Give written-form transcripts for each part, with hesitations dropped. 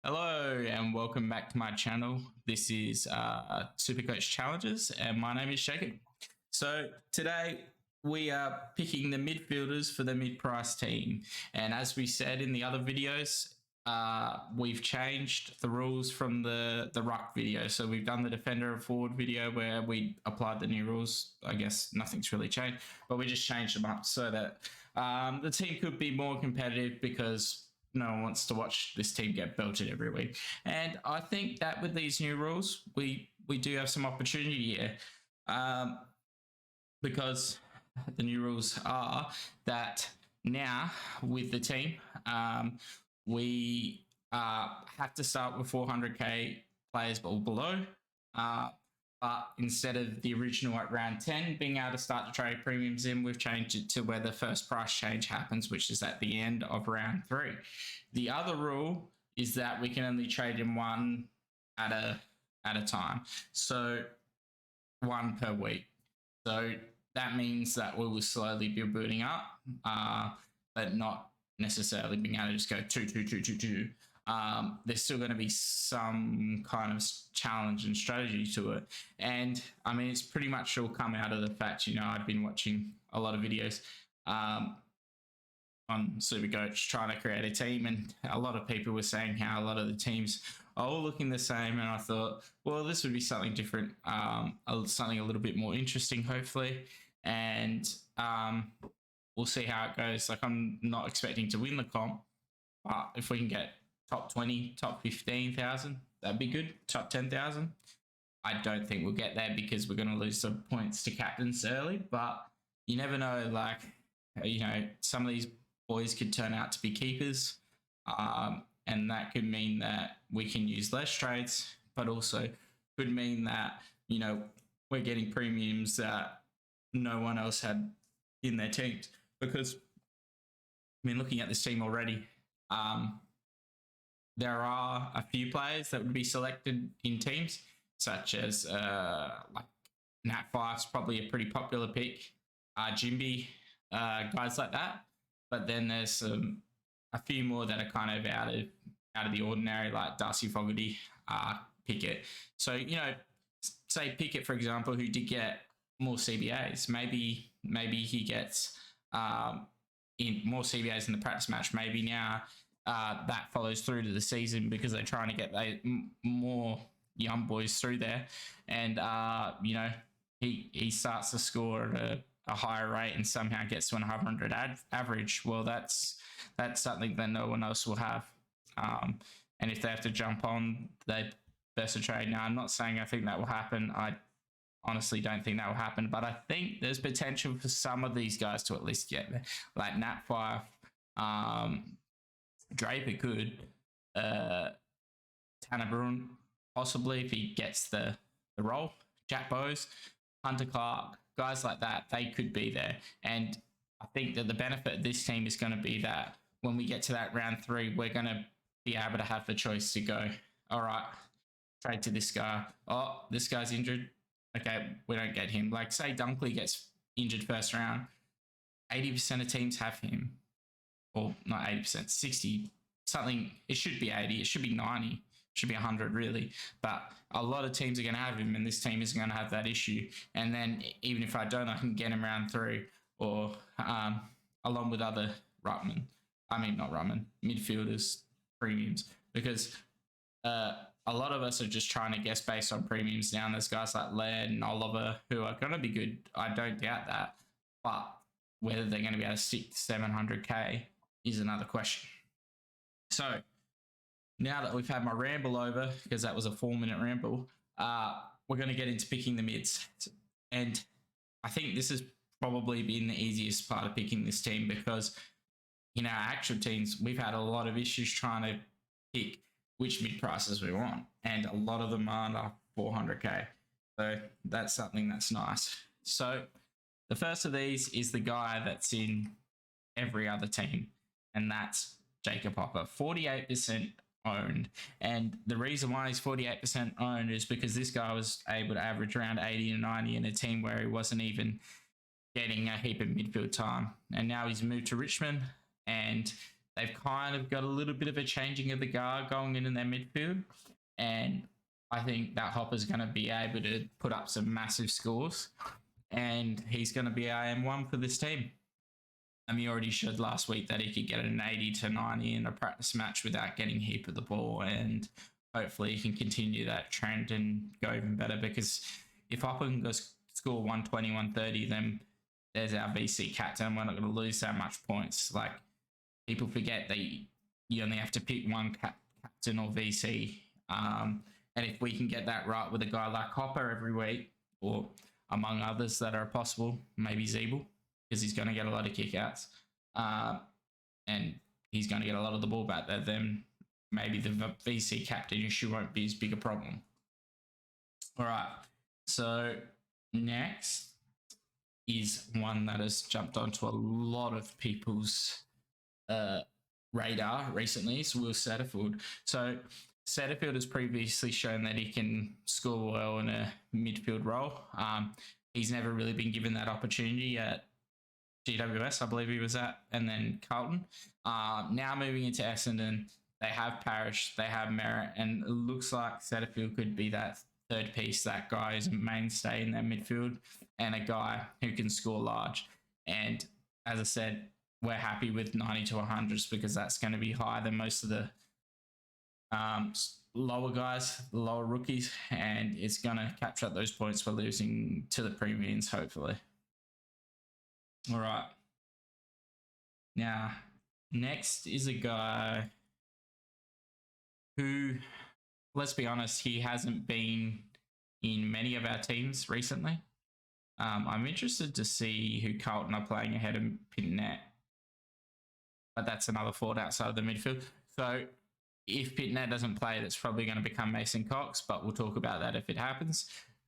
Hello and welcome back to my channel. This is Supercoach Challenges and my name is Jacob. So today we are picking the midfielders for the mid-price team. And as we said in the other videos, we've changed the rules from the ruck video. So we've done the defender and forward video where we applied the new rules. I guess nothing's really changed, but we just changed them up so that the team could be more competitive because no one wants to watch this team get belted every week. And I think that with these new rules, we do have some opportunity here because the new rules are that now with the team, we have to start with 400k players or below. But instead of the original at round 10 being able to start to trade premiums in, we've changed it to where the first price change happens, which is at the end of round 3. The other rule is that we can only trade in one at a time. So one per week. So that means that we will slowly be building up, but not necessarily being able to just go 2, 2, 2, 2, 2. There's still going to be some kind of challenge and strategy to it. And I mean, it's pretty much all come out of the fact, I've been watching a lot of videos on Supercoach trying to create a team, and a lot of people were saying how a lot of the teams are all looking the same. And I thought, well, this would be something different, something a little bit more interesting, hopefully. And we'll see how it goes. Like, I'm not expecting to win the comp, but if we can get top 20, top 15,000, that'd be good. Top 10,000. I don't think we'll get there because we're going to lose some points to captains early, but you never know. Like, some of these boys could turn out to be keepers, and that could mean that we can use less trades, but also could mean that, we're getting premiums that no one else had in their teams. Because, looking at this team already, there are a few players that would be selected in teams, such as like Nat 5's probably a pretty popular pick, Jimby, guys like that. But then there's a few more that are kind of out of the ordinary, like Darcy Fogarty, Pickett. So say Pickett, for example, who did get more CBAs. Maybe he gets in more CBAs in the practice match. Maybe now that follows through to the season because they're trying to get more young boys through there, and he starts to score at a higher rate and somehow gets to an 100 average. Well, that's something that no one else will have. And if they have to jump on, they best to trade. Now, I'm not saying I think that will happen. I honestly don't think that will happen, but I think there's potential for some of these guys to at least get there, like Nat 5, Draper could, Tanner Bruin possibly if he gets the role, Jack Bowes, Hunter Clark, guys like that, they could be there. And I think that the benefit of this team is going to be that when we get to that round 3, we're going to be able to have the choice to go, all right, trade to this guy. Oh, this guy's injured. Okay, we don't get him. Like, say Dunkley gets injured first round, 80% of teams have him. Or not 80%, 60, something. It should be 80, it should be 90, it should be 100 really. But a lot of teams are going to have him, and this team is going to have that issue. And then even if I don't, I can get him round 3 or along with other midfielders, premiums, because a lot of us are just trying to guess based on premiums now. And there's guys like Laird and Oliver who are going to be good. I don't doubt that. But whether they're going to be able to stick to 700k is another question. So now that we've had my ramble over, because that was a 4-minute ramble, we're going to get into picking the mids. And I think this has probably been the easiest part of picking this team because in our actual teams, we've had a lot of issues trying to pick which mid prices we want. And a lot of them are under 400k. So that's something that's nice. So the first of these is the guy that's in every other team, and that's Jacob Hopper, 48% owned. And the reason why he's 48% owned is because this guy was able to average around 80 to 90 in a team where he wasn't even getting a heap of midfield time. And now he's moved to Richmond, and they've kind of got a little bit of a changing of the guard going in their midfield. And I think that Hopper's going to be able to put up some massive scores. And he's going to be AM1 for this team. He already showed last week that he could get an 80 to 90 in a practice match without getting a heap of the ball. And hopefully he can continue that trend and go even better, because if Hopper can go score 120, 130, then there's our VC captain. We're not going to lose that much points. Like, people forget that you only have to pick one captain or VC. And if we can get that right with a guy like Hopper every week, or among others that are possible, maybe Zeeble, because he's going to get a lot of kickouts, and he's going to get a lot of the ball back there, then maybe the VC captain issue won't be as big a problem. All right, so next is one that has jumped onto a lot of people's radar recently. It's Will Setterfield. So Setterfield has previously shown that he can score well in a midfield role. He's never really been given that opportunity at GWS, I believe he was at, and then Carlton. Now moving into Essendon, they have Parrish, they have Merritt, and it looks like Setterfield could be that third piece, that guy who's a mainstay in their midfield and a guy who can score large. And as I said, we're happy with 90 to 100s because that's going to be higher than most of the lower guys, the lower rookies, and it's going to capture up those points for losing to the premiums, hopefully. All right. Now, next is a guy who, let's be honest, he hasn't been in many of our teams recently. I'm interested to see who Carlton are playing ahead of Pitnet, but that's another forward outside of the midfield. So if Pitnet doesn't play, that's probably going to become Mason Cox, but we'll talk about that if it happens.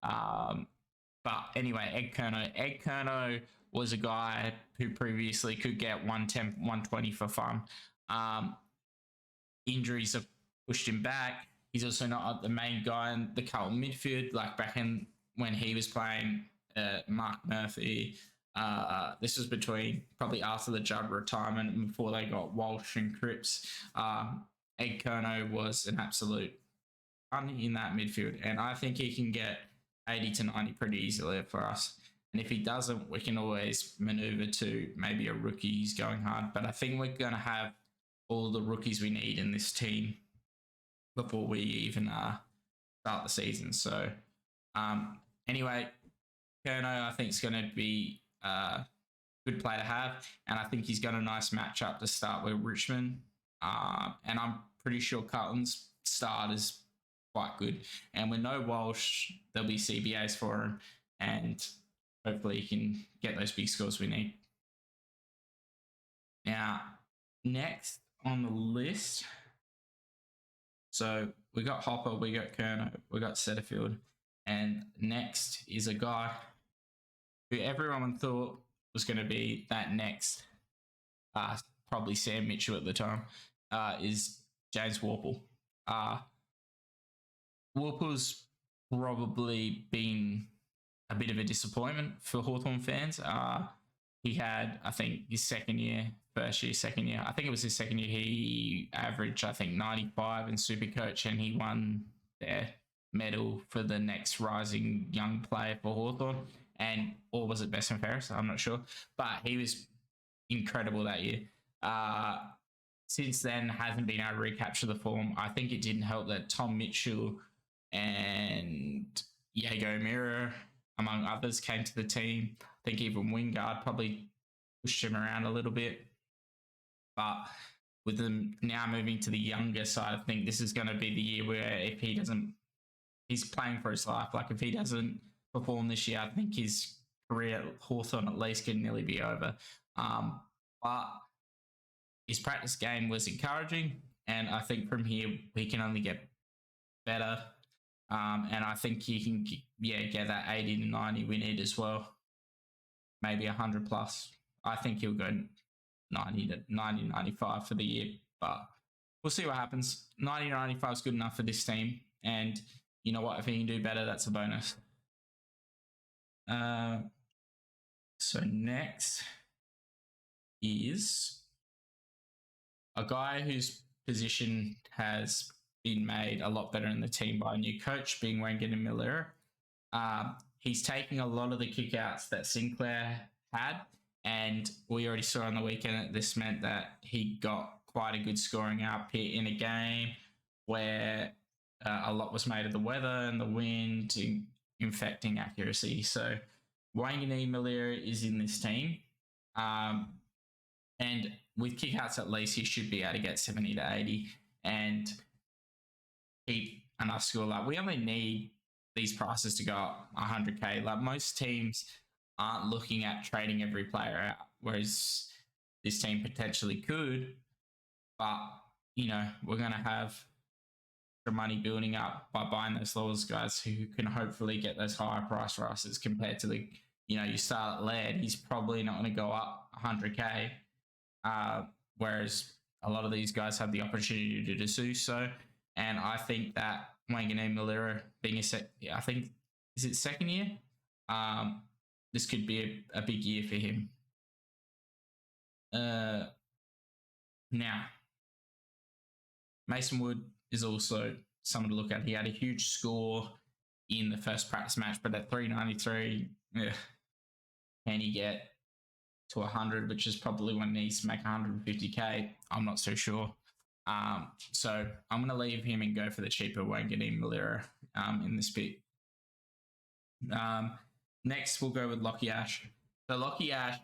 But anyway, Ed Kerno. Ed Kerno was a guy who previously could get 110, 120 for fun. Injuries have pushed him back. He's also not the main guy in the Carlton midfield, like back in when he was playing Mark Murphy. This was between probably after the Judd retirement and before they got Walsh and Cripps. Ed Kerno was an absolute fun in that midfield, and I think he can get 80 to 90 pretty easily for us. And if he doesn't, we can always maneuver to maybe a rookie who's going hard. But I think we're going to have all the rookies we need in this team before we even start the season. So anyway, Kerno I think is going to be a good play to have. And I think he's got a nice matchup to start with Richmond. And I'm pretty sure Carlton's start is quite good. And with no Walsh, there'll be CBAs for him. And hopefully he can get those big scores we need. Now, next on the list, so we got Hopper, we got Kerno, we got Setterfield, and next is a guy who everyone thought was going to be that next, probably Sam Mitchell at the time, is James Worpel. Worpel's probably been a bit of a disappointment for Hawthorn fans. He had, I think, his second year, I think it was his second year, he averaged, I think, 95 in Supercoach, and he won their medal for the next rising young player for Hawthorn. Or was it Best and Fairest? I'm not sure. But he was incredible that year. Since then, hasn't been able to recapture the form. I think it didn't help that Tom Mitchell and Jago Mira, among others, came to the team. I think even Wingard probably pushed him around a little bit. But with them now moving to the younger side, I think this is going to be the year where if he doesn't, he's playing for his life. Like if he doesn't perform this year, I think his career at Hawthorn at least could nearly be over. But his practice game was encouraging, and I think from here he can only get better. And I think he can get that 80 to 90 we need as well. Maybe 100 plus. I think he'll go 90 to 95 for the year, but we'll see what happens. 90 to 95 is good enough for this team, and you know what? If he can do better, that's a bonus. So next is a guy whose position has been made a lot better in the team by a new coach, being Wanganeen-Milera. He's taking a lot of the kickouts that Sinclair had, and we already saw on the weekend that this meant that he got quite a good scoring output in a game where a lot was made of the weather and the wind infecting accuracy. So Wanganeen-Milera is in this team. And with kickouts at least, he should be able to get 70 to 80 and keep enough score. Like, we only need these prices to go up 100k. Like, most teams aren't looking at trading every player out, whereas this team potentially could. But, you know, we're going to have the money building up by buying those lowest guys who can hopefully get those higher price rises compared to the, you know, you start at lead, he's probably not going to go up 100k. Whereas a lot of these guys have the opportunity to do so. And I think that Wanganeen-Milera being I think, is it second year? This could be a big year for him. Now, Mason Wood is also someone to look at. He had a huge score in the first practice match, but at 393, can he get to 100, which is probably when he needs to make 150k? I'm not so sure. So I'm going to leave him and go for the cheaper Wanganeen-Milera in this pick. Next, we'll go with Lockie Ash. So Lockie Ash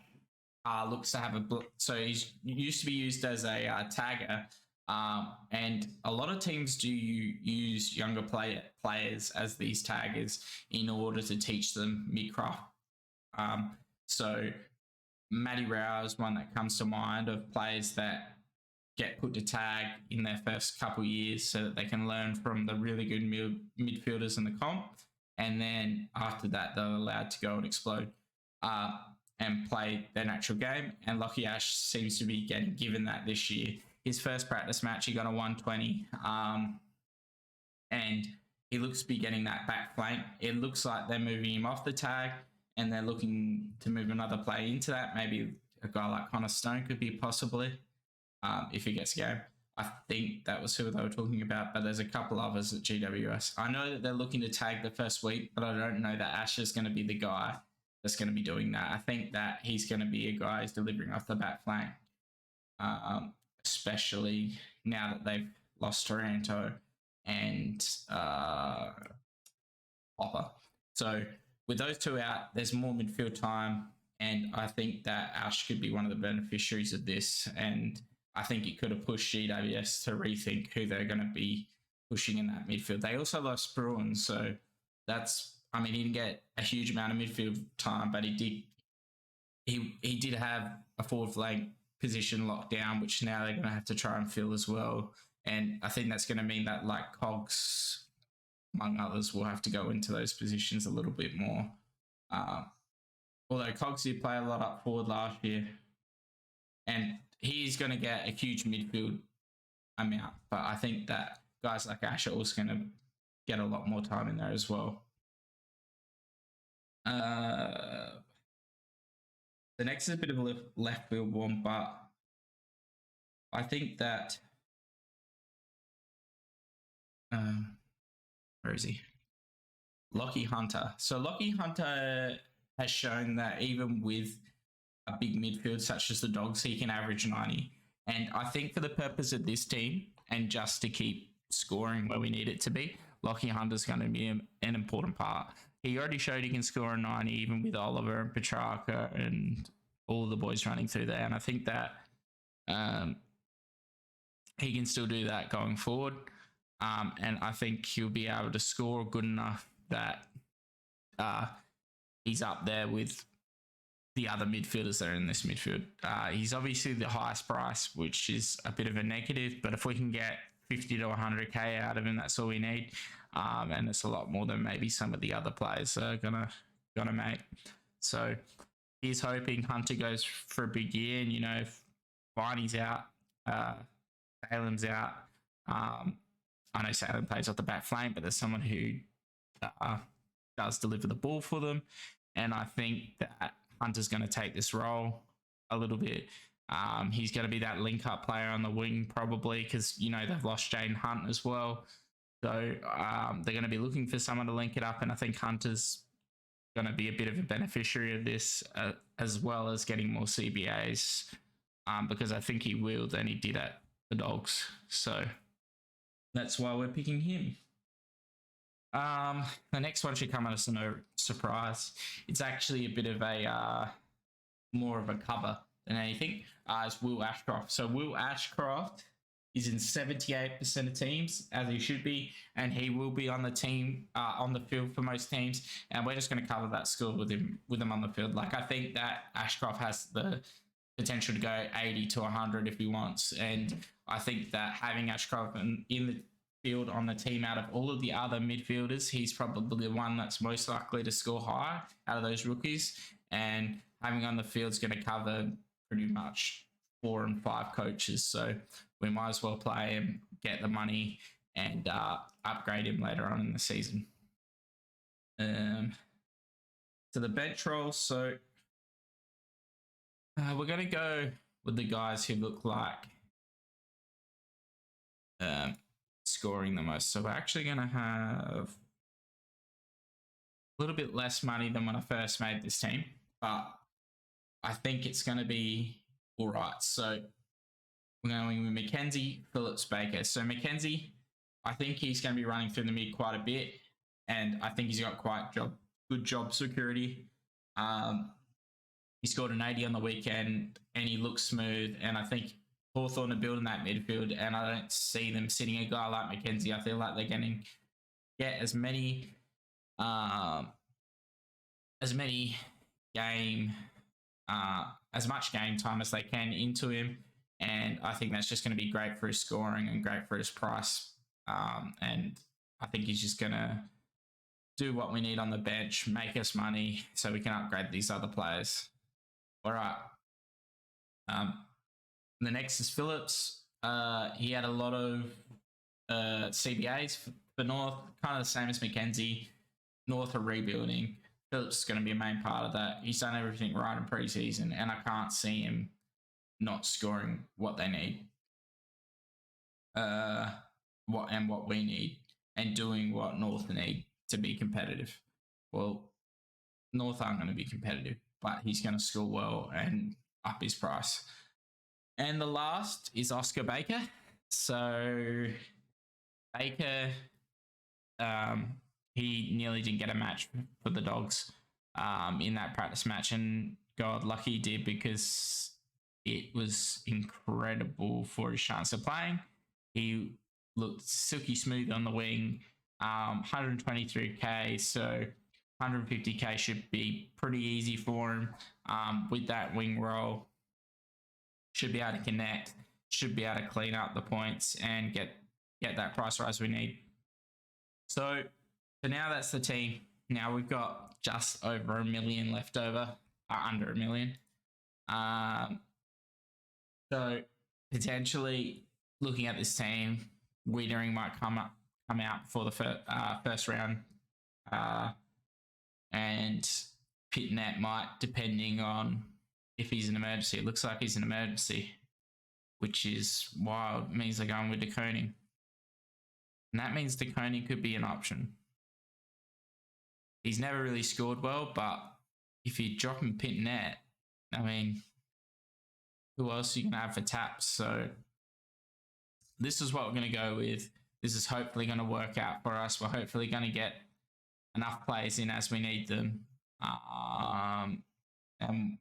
looks to have so he's used to be used as a tagger, and a lot of teams do use younger players as these taggers in order to teach them mid-craft. So Matty Rao is one that comes to mind of players that get put to tag in their first couple years so that they can learn from the really good midfielders in the comp. And then after that, they're allowed to go and explode and play their natural game. And Lockie Ash seems to be getting given that this year. His first practice match, he got a 120. And he looks to be getting that back flank. It looks like they're moving him off the tag and they're looking to move another player into that. Maybe a guy like Connor Stone could be possibly, if he gets a game. I think that was who they were talking about, but there's a couple others at GWS. I know that they're looking to tag the first week, but I don't know that Ash is going to be the guy that's going to be doing that. I think that he's going to be a guy who's delivering off the back flank, especially now that they've lost Taranto and Hopper. So with those two out, there's more midfield time, and I think that Ash could be one of the beneficiaries of this, and I think it could have pushed GWS to rethink who they're going to be pushing in that midfield. They also lost Bruin, so that's, I mean, he didn't get a huge amount of midfield time, but he did have a forward flank position locked down, which now they're going to have to try and fill as well. And I think that's going to mean that, like, Cogs, among others, will have to go into those positions a little bit more. Although Cogs did play a lot up forward last year, and he's going to get a huge midfield amount, but I think that guys like Ash are also going to get a lot more time in there as well. The next is a bit of a left field one, but I think that where is he? Lockie Hunter. So Lockie Hunter has shown that even with a big midfield such as the Dogs, he can average 90. And I think for the purpose of this team and just to keep scoring where we need it to be, Lockie Hunter's going to be an important part. He already showed he can score a 90 even with Oliver and Petrarca and all the boys running through there. And I think that he can still do that going forward. And I think he'll be able to score good enough that he's up there with the other midfielders that are in this midfield. He's obviously the highest price, which is a bit of a negative, but if we can get 50 to 100k out of him, that's all we need. And it's a lot more than maybe some of the other players are gonna make. So he's hoping Hunter goes for a big year, and, you know, if Viney's out, Salem's out. I know Salem plays off the back flank, but there's someone who does deliver the ball for them. And I think that Hunter's going to take this role a little bit. He's going to be that link-up player on the wing probably because, they've lost Jane Hunt as well. So they're going to be looking for someone to link it up, and I think Hunter's going to be a bit of a beneficiary of this, as well as getting more CBAs, because I think he will than he did at the Dogs. So that's why we're picking him. The next one should come as no surprise. It's actually a bit of a more of a cover than anything. Is Will Ashcroft. So Will Ashcroft is in 78% of teams, as he should be, and he will be on the team, on the field for most teams. And we're just going to cover that score with him on the field. Like, I think that Ashcroft has the potential to go 80 to 100 if he wants, and I think that having Ashcroft in the field on the team out of all of the other midfielders, he's probably the one that's most likely to score high out of those rookies, and having on the field is going to cover pretty much 4 and 5 coaches. So we might as well play him, get the money, and upgrade him later on in the season. To the bench roles, so we're going to go with the guys who look like scoring the most. So we're actually going to have a little bit less money than when I first made this team, but I think it's going to be all right. So we're going with Mackenzie, Phillips, Baker. So Mackenzie, I think he's going to be running through the mid quite a bit, and I think he's got quite good job security. He scored an 80 on the weekend, and he looks smooth, and I think Hawthorn are building that midfield, and I don't see them sitting a guy like Mackenzie. I feel like they're going to get as much game time as they can into him, and I think that's just going to be great for his scoring and great for his price. And I think he's just going to do what we need on the bench, make us money, so we can upgrade these other players. All right. The next is Phillips. He had a lot of CBAs for North, kind of the same as Mackenzie. North are rebuilding. Phillips is going to be a main part of that. He's done everything right in preseason, and I can't see him not scoring what they need, what we need, and doing what North need to be competitive. Well, North aren't going to be competitive, but he's going to score well and up his price. And the last is Oscar Baker. So Baker, he nearly didn't get a match for the Dogs in that practice match, and God, lucky he did, because it was incredible for his chance of playing. He looked silky smooth on the wing, 123k, so 150k should be pretty easy for him with that wing roll. Should be able to connect, should be able to clean up the points and get that price rise we need. So now that's the team. Now we've got just over $1 million left over, under $1 million. So potentially looking at this team, Wiedering might come out before the first round, and Pitnet might, depending on if he's an emergency. It looks like he's an emergency, which is wild. It means they're going with De Koning. And that means De Koning could be an option. He's never really scored well, but if you drop him Pitnet, I mean, who else are you going to have for taps? So this is what we're going to go with. This is hopefully going to work out for us. We're hopefully going to get enough players in as we need them. And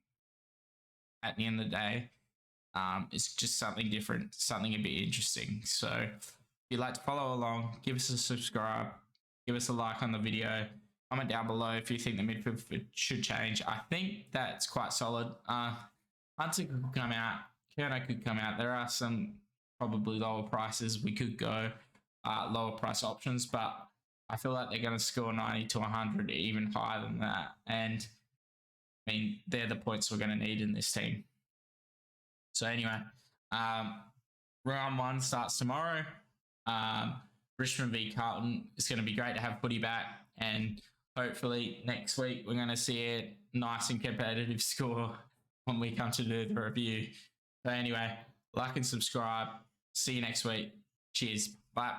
at the end of the day, it's just something different, something a bit interesting. So if you'd like to follow along, give us a subscribe, give us a like on the video, comment down below if you think the midfield should change. I think that's quite solid. Hunter could come out, Kerno could come out. There are some probably lower prices we could go, lower price options, but I feel like they're going to score 90 to 100, even higher than that. And I mean, they're the points we're going to need in this team. So anyway, round 1 starts tomorrow. Richmond v Carlton. It's going to be great to have footy back, and hopefully next week we're going to see a nice and competitive score when we come to do the review. But anyway, like and subscribe. See you next week. Cheers. Bye.